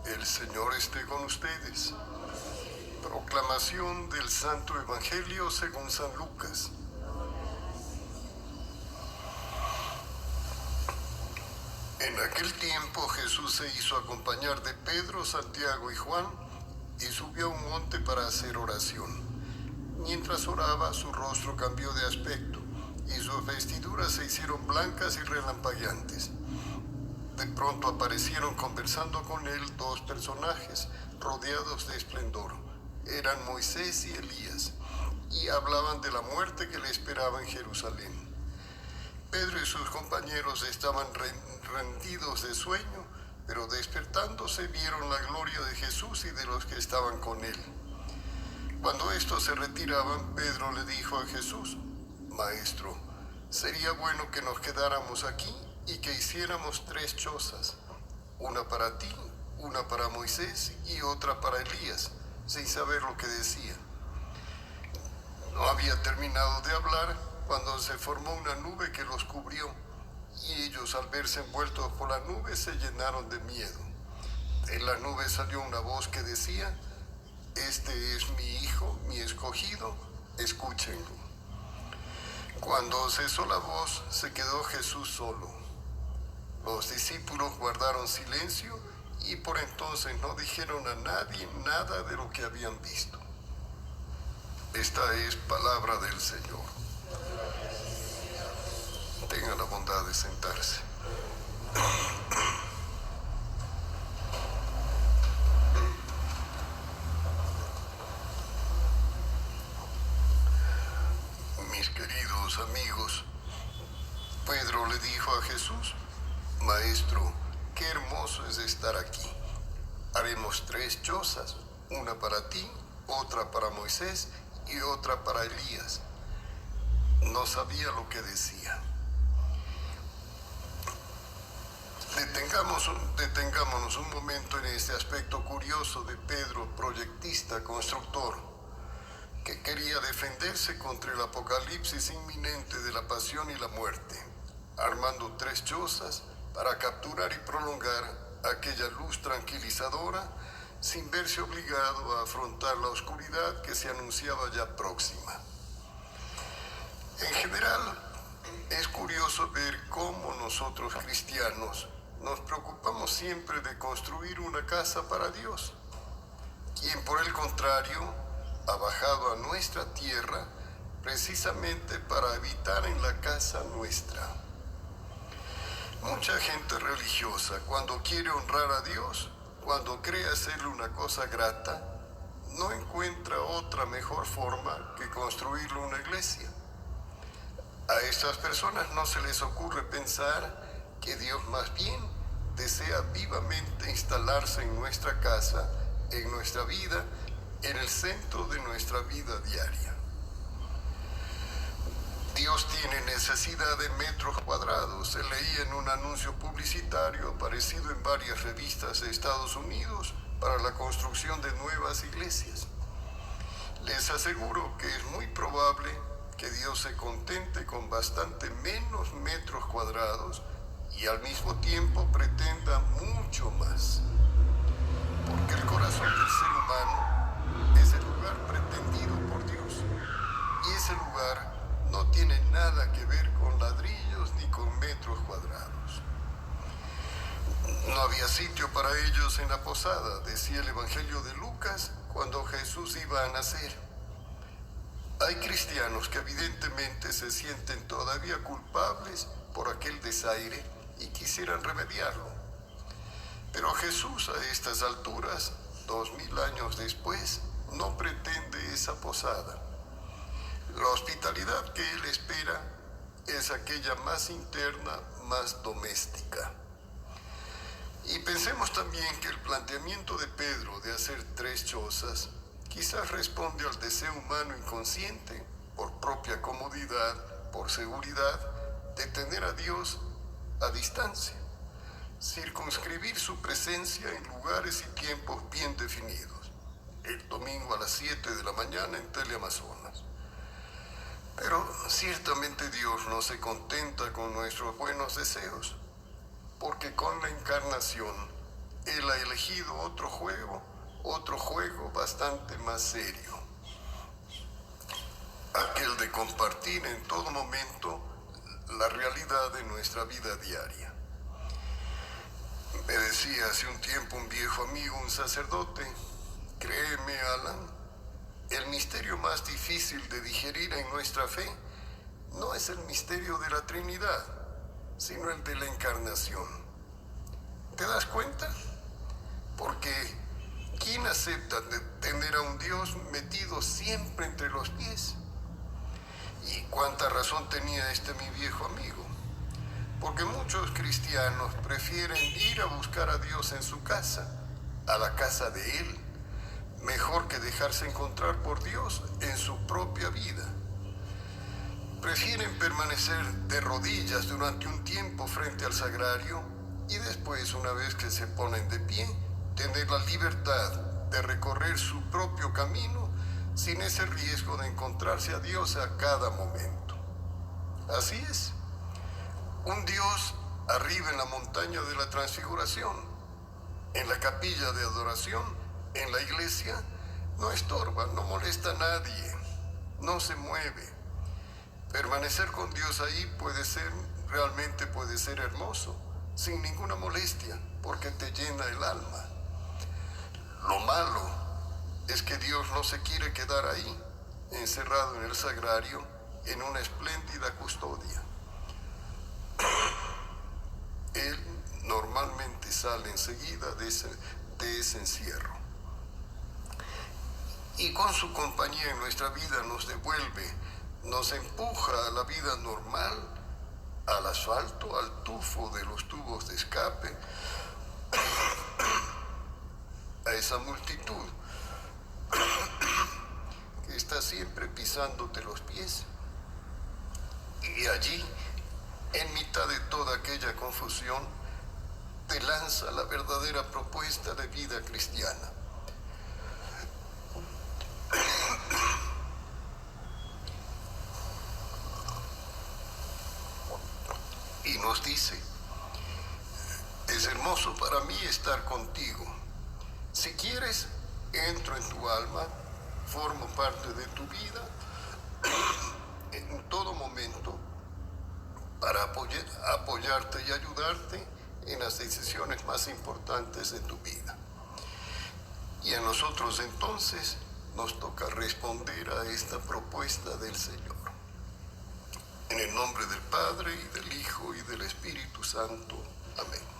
El Señor esté con ustedes. Proclamación del Santo Evangelio según San Lucas. En aquel tiempo Jesús se hizo acompañar de Pedro, Santiago y Juan y subió a un monte para hacer oración. Mientras oraba, su rostro cambió de aspecto y sus vestiduras se hicieron blancas y relampagueantes. De pronto aparecieron conversando con él dos personajes rodeados de esplendor. Eran Moisés y Elías, y hablaban de la muerte que le esperaba en Jerusalén. Pedro y sus compañeros estaban rendidos de sueño, pero despertándose vieron la gloria de Jesús y de los que estaban con él. Cuando estos se retiraban, Pedro le dijo a Jesús: Maestro, sería bueno que nos quedáramos aquí y que hiciéramos 3 chozas, una para ti, una para Moisés y otra para Elías, sin saber lo que decía. No había terminado de hablar cuando se formó una nube que los cubrió, y ellos, al verse envueltos por la nube, se llenaron de miedo. De la nube salió una voz que decía: Este es mi Hijo, mi escogido, escúchenlo. Cuando cesó la voz, se quedó Jesús solo. Los discípulos guardaron silencio y por entonces no dijeron a nadie nada de lo que habían visto. Esta es palabra del Señor. Tengan la bondad de sentarse. Mis queridos amigos, Pedro le dijo a Jesús: Maestro, qué hermoso es estar aquí. Haremos 3 chozas, una para ti, otra para Moisés y otra para Elías. No sabía lo que decía. Detengámonos un momento en este aspecto curioso de Pedro, proyectista, constructor, que quería defenderse contra el apocalipsis inminente de la pasión y la muerte, armando 3 chozas para capturar y prolongar aquella luz tranquilizadora sin verse obligado a afrontar la oscuridad que se anunciaba ya próxima. En general, es curioso ver cómo nosotros cristianos nos preocupamos siempre de construir una casa para Dios, quien por el contrario ha bajado a nuestra tierra precisamente para habitar en la casa nuestra. Mucha gente religiosa, cuando quiere honrar a Dios, cuando cree hacerle una cosa grata, no encuentra otra mejor forma que construirle una iglesia. A estas personas no se les ocurre pensar que Dios más bien desea vivamente instalarse en nuestra casa, en nuestra vida, en el centro de nuestra vida diaria. Dios tiene necesidad de metros cuadrados. Se leía en un anuncio publicitario aparecido en varias revistas de Estados Unidos para la construcción de nuevas iglesias. Les aseguro que es muy probable que Dios se contente con bastante menos metros cuadrados y al mismo tiempo pretenda mucho más. Porque el corazón del ser humano es el lugar pretendido por Dios. Y ese lugar no tiene nada que ver con ladrillos ni con metros cuadrados. No había sitio para ellos en la posada, decía el Evangelio de Lucas, cuando Jesús iba a nacer. Hay cristianos que evidentemente se sienten todavía culpables por aquel desaire y quisieran remediarlo. Pero Jesús, a estas alturas, 2000 años después, no pretende esa posada. La hospitalidad que Él espera es aquella más interna, más doméstica. Y pensemos también que el planteamiento de Pedro de hacer 3 chozas quizás responde al deseo humano inconsciente, por propia comodidad, por seguridad, de tener a Dios a distancia, circunscribir su presencia en lugares y tiempos bien definidos. El domingo a las 7 de la mañana en Teleamazonas. Pero ciertamente Dios no se contenta con nuestros buenos deseos, porque con la encarnación él ha elegido otro juego bastante más serio, aquel de compartir en todo momento la realidad de nuestra vida diaria. Me decía hace un tiempo un viejo amigo, un sacerdote: créeme, Alan, el misterio más difícil de digerir en nuestra fe no es el misterio de la Trinidad, sino el de la encarnación. ¿Te das cuenta? Porque ¿quién acepta tener a un Dios metido siempre entre los pies? Y cuánta razón tenía mi viejo amigo, porque muchos cristianos prefieren ir a buscar a Dios en su casa, a la casa de Él, mejor que dejarse encontrar por Dios en su propia vida. Prefieren permanecer de rodillas durante un tiempo frente al sagrario y después, una vez que se ponen de pie, tener la libertad de recorrer su propio camino sin ese riesgo de encontrarse a Dios a cada momento. Así es. Un Dios arriba en la montaña de la Transfiguración, en la capilla de adoración, en la iglesia, no estorba, no molesta a nadie, no se mueve. Permanecer con Dios ahí realmente puede ser hermoso, sin ninguna molestia, porque te llena el alma. Lo malo es que Dios no se quiere quedar ahí, encerrado en el sagrario, en una espléndida custodia. Él normalmente sale enseguida de ese encierro. Y con su compañía en nuestra vida nos empuja a la vida normal, al asfalto, al tufo de los tubos de escape, a esa multitud que está siempre pisándote los pies. Y allí, en mitad de toda aquella confusión, te lanza la verdadera propuesta de vida cristiana. Y nos dice: es hermoso para mí estar contigo. Si quieres, entro en tu alma, formo parte de tu vida en todo momento para apoyarte y ayudarte en las decisiones más importantes de tu vida. Y a nosotros entonces nos toca responder a esta propuesta del Señor. En el nombre del Padre, y del Hijo, y del Espíritu Santo. Amén.